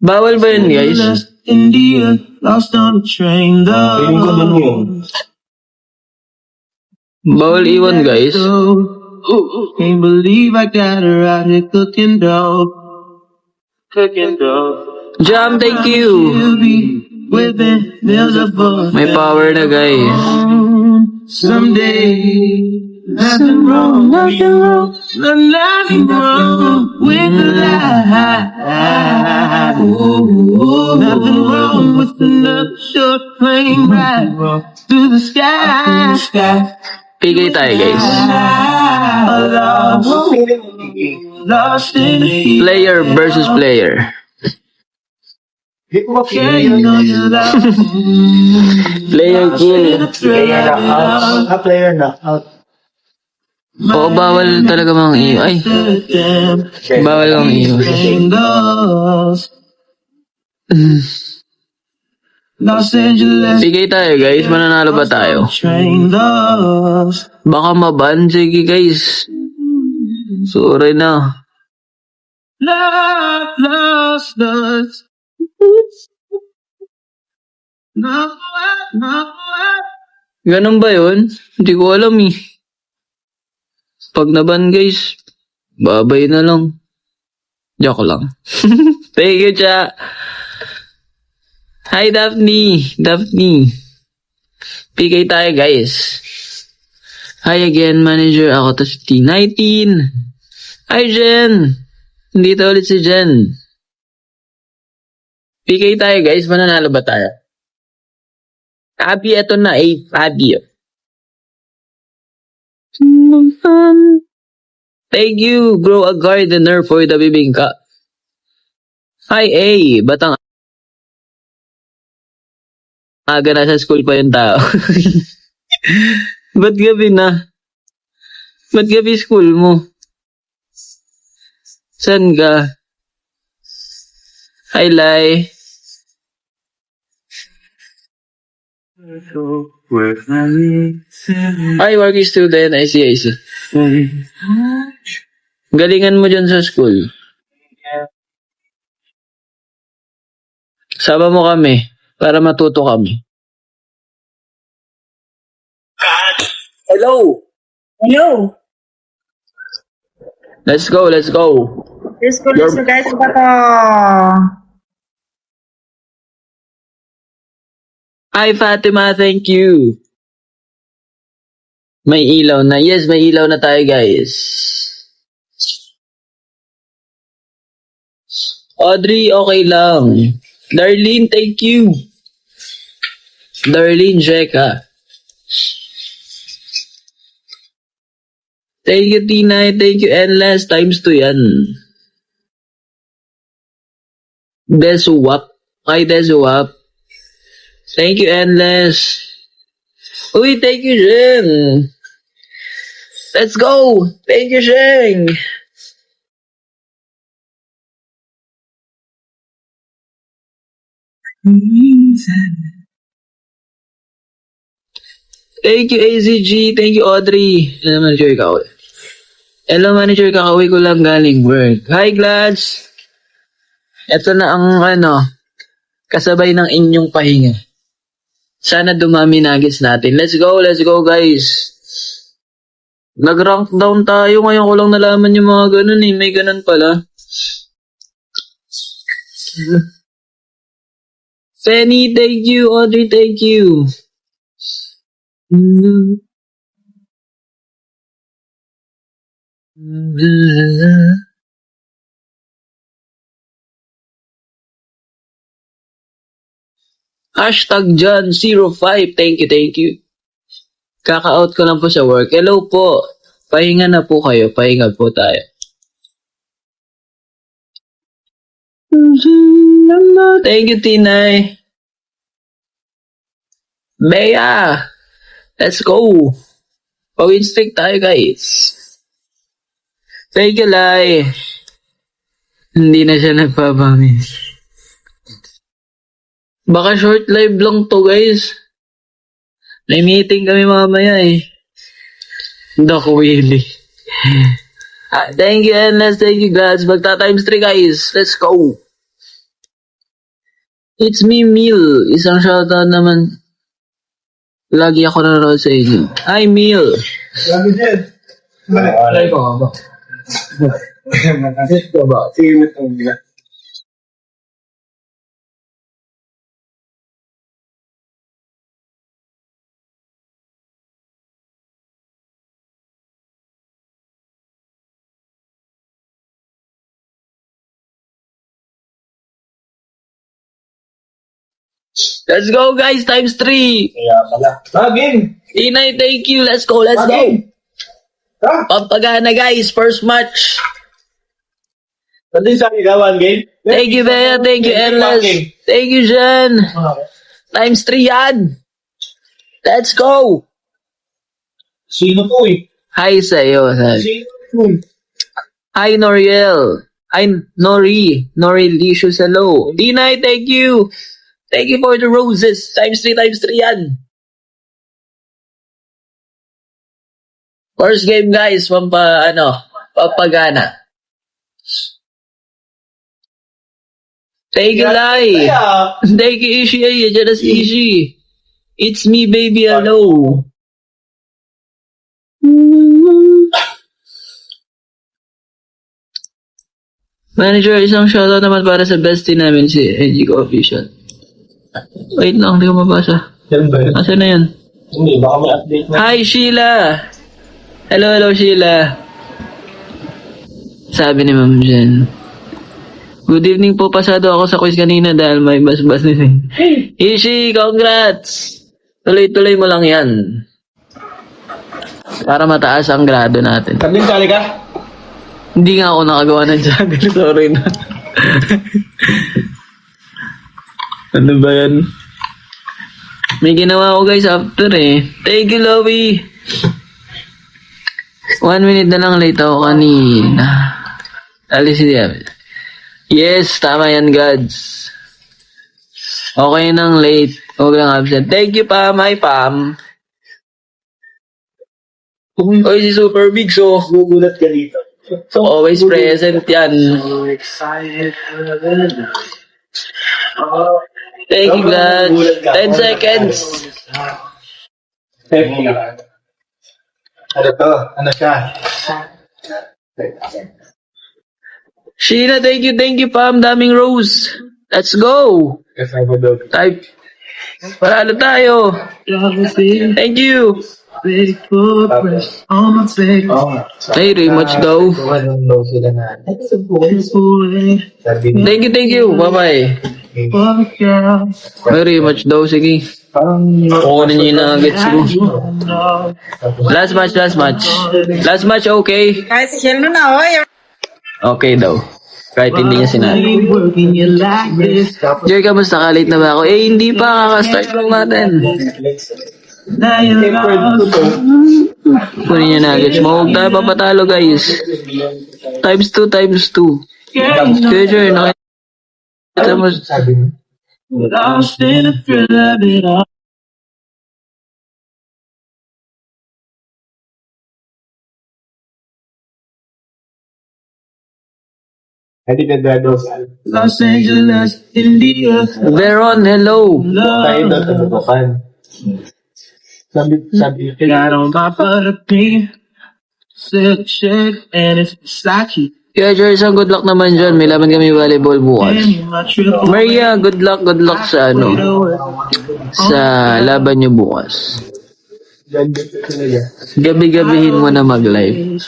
Bawal ba yun, guys? India, lost on a train, Feeling ko dun yun. Bawal iwan, guys. Can't believe I got her out here cooking dope. Cooking dope. Jam, thank you. She'll be whipping meals up for May power na, guys. someday. Nothing wrong, nothing wrong, nothing wrong with the life. Nothing wrong with another short plane ride through the sky. Pigay tayo, guys. Lost in the heat. Player versus player. Yeah, you know you love me. Player kill. Player na out. Player na out. Oo, bawal talaga mang iyo. Ay, bawal mang iyo. Los Angeles. Pigay tayo, guys. Mananalo ba tayo? Train lost. Baka maban. Sige, guys. Sorry na. Love lost us. Ganun ba yun? Hindi ko alam eh. Pag naban, guys, babay na lang. Joke lang. Thank you, cha. Hi, Daphne. Daphne. PK tayo, guys. Hi again, manager. Ako to si T19. Hi, Jen. Nandito ulit si Jen. PK tayo, guys. Mananalo ba tayo? Abby, eto na. Abby. Thank you, Grow a Gardener, for the bibingka. Hi, A. Batang aga na sa school pa yung tao. Ba't gabi na? Ba't gabi school mo? San ka? Hi, Lai. Hi, working student. I see. Galingan mo dyan sa school. Sama mo kami para matuto kami. Hello! Hello! Let's go. Let's go guys. Ano ba to? Hi, Fatima. Thank you. May ilaw na. Yes, may ilaw na tayo, guys. Audrey, okay lang. Darlene, thank you. Darlene, Jeka. Thank you, Tina. Thank you, Endless. Times 2 yan. Desuwap. Hi, Desuwap. Thank you, Endless. Uy, thank you, Jen. Let's go. Thank you, Jen. Thank you, AZG. Thank you, Audrey. Hello, Manager Kakawi. Hello, Manager Kakawi ko lang galing work. Hi, Glads. Ito na ang kasabay ng inyong pahinga. Sana dumami nagis natin. Let's go, guys. Nag-rank down tayo. Ngayon ko lang nalaman yung mga ganun eh. May ganun pala. Fanny, thank you. Audrey, thank you. Hashtag John05. Thank you. Kaka-out ko lang po sa work. Hello po. Pahinga na po kayo. Pahinga po tayo. Thank you, Tinay. Bea. Let's go. Pawin stick tayo, guys. Thank you, Lai. Hindi na siya nagpapamis. Baka short live lang to, guys. May meeting kami mamaya eh. Doc Willie. Thank you, Endless. Thank you, guys. Magta times 3, guys. Let's go. It's me, Mil. Isang shoutout naman. Lagi ako nanonood sa inyo. Hi, Mil. Sabi din. Alay ko ba? Ito ba? Sige mo itong gila. Let's go, guys. Times 3. Kaya pala. Game! Inay, thank you. Let's go, let's go. Ha? Pampagana, guys. First match. Nandun sa igawan, game? Thank you, Bea. Thank you, Endless. Thank you, Jen. Times 3 yan. Let's go. Sino to eh? Hi sa'yo. Sino to? Hi, Noriel. Hi, Nori Licious, hello. Dinay, thank you. Thank you for the roses. Times 3 yan. First game, guys. Pampagana. Thank you, Lai. Kaya, Thank you, Ishi. Diyan na si Ishi. It's me, baby. Hello. Manager, isang shoutout naman para sa bestie namin, si Enjico Official. Wait lang, hindi ko mabasa. yan ba yun? Asa na yun? Hindi, baka may update na. Hi, Sheila! Hello, Sheila. Sabi ni Ma'am Jen. Good evening po, pasado ako sa quiz kanina dahil may bas-bas nito. Ishi, congrats! Tuloy-tuloy mo lang yan. Para mataas ang grado natin. Kaming kali ka? Hindi nga ako nakagawa ng juggle. Sorry na. Ano ba yan? May ginawa ko guys after eh. Thank you, Lowy. 1 minute na lang late ako kanina. Alis siya. Yes, tama yan, gods. Okay nang late. Huwag lang absent. Thank you, Pam. Hi, Pam. Oy, si Super Big, so Gugulat ka dito. always present yan. So excited. Thank you, gods. 10 seconds. Ano to? Ano siya? Sheila, thank you, Pam. Daming rose. Let's go. Type. Paralo tayo. Thank you. Hey, rematch daw. Thank you. Bye-bye. May rematch daw. Sige. Kukunin niyo yung nuggets mo. Last match, okay. Guys, hello na, oy. Okay daw. Kahit hindi niya sinabi. Jer, kamusta ka? Late na ba ako? Eh, hindi pa. Kaka-start lang natin. Kunin niya nuggets mo. Huwag tayo papatalo, guys. Times 2. Kaya, Jer, nakita mo. Los Angeles, India. Veron, hello. Tayo daw tanutukan. Sabi, Got on my butterbean. Silk shirt and it's Versace. Kaya, Jer, isang good luck naman dyan. May laban kami volleyball bukas. And my triple Maria, good luck sa sa laban niyo bukas. Gabi-gabihin mo na mag-live.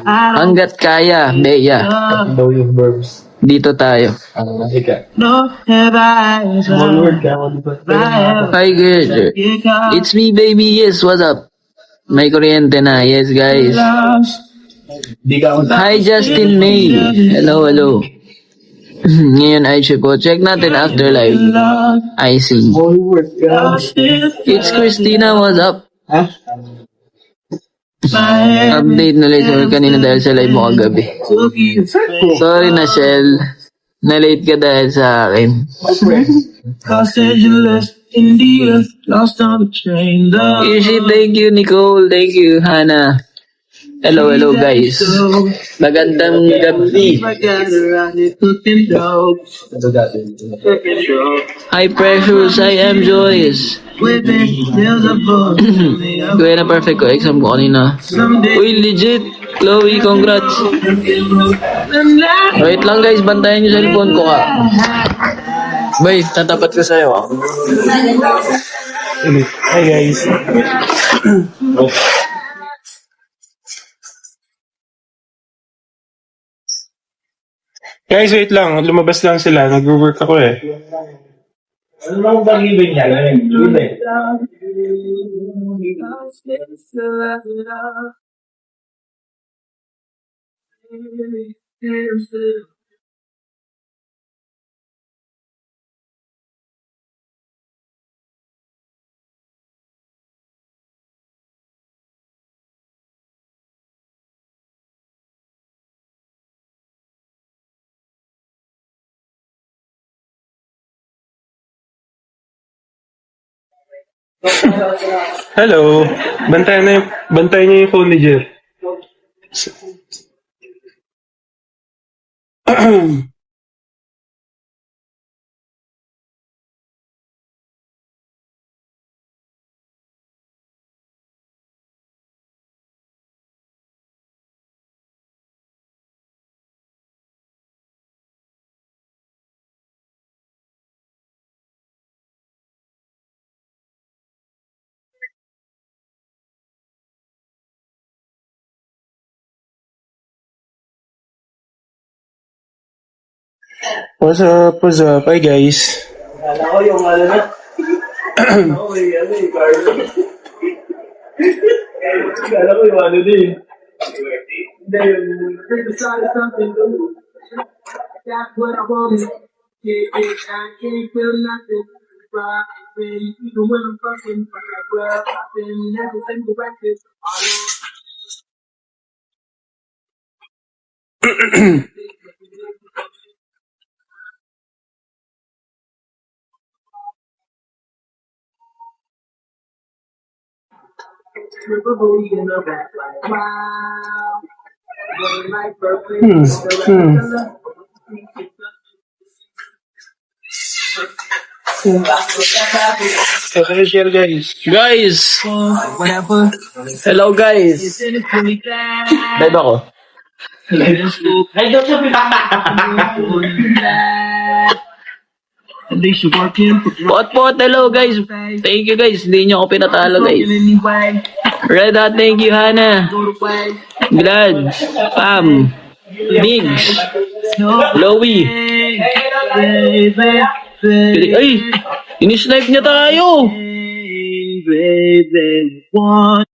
Hanggat kaya, Bea. daw yung verbs. Dito tayo. Ano na, ika. no have I One word ka, ano ba? Hi, girl. It's me, baby. Yes, what's up? May kuryente na. Yes, guys. Di ka ako Hi, Justin May. Hello. Ngayon ay po. Check natin after live. I see. one word ka. It's Christina. What's up? Ha? Update na late ako kanina dahil sa live mo kagabi. Sorry na, Shell. Na-late ka dahil sa akin. Los Angeles, India. Lost on the train. Ishi, thank you, Nicole. Thank you, Hannah. Hello, hello guys. Magandang gabi. I got her out here cooking dope. Cooking dope. Hi Precious, I am Joyce. Whipping hills of bull. Kuya na perfect ko, exam ko kanina. Uy, legit. Chloe, congrats. Wait lang guys, bantayan yung cellphone ko ka. Boy, tatapat ko sa'yo ah. Hi guys. Guys, wait lang. Lumabas lang sila. Nag-work ako eh. Ano lang bang ibig niya? Ibig. Hello. Bantayan niyo yung phone ni Jeff. What's up? What's up? Hi guys. Kala ko yung ano na. Ako yung ano yung Carlo. Kala ko yung ano din. Hindi yun. That's what I wanted. Yeah, I can't feel nothing. Even when I'm fucking, I've been never single record. In the back, like, wow. Like Okay, share guys. Guys! whatever. Hello guys! Live ako. At least you're working for Pot, hello guys! Thank you guys, hindi niyo ako pinatalo guys. anyway. Red Hot, thank you Hannah. Go to way. Glad, Pam, Migs, Lowy. Baby, Ay! Inisnipe niya tayo! baby, what?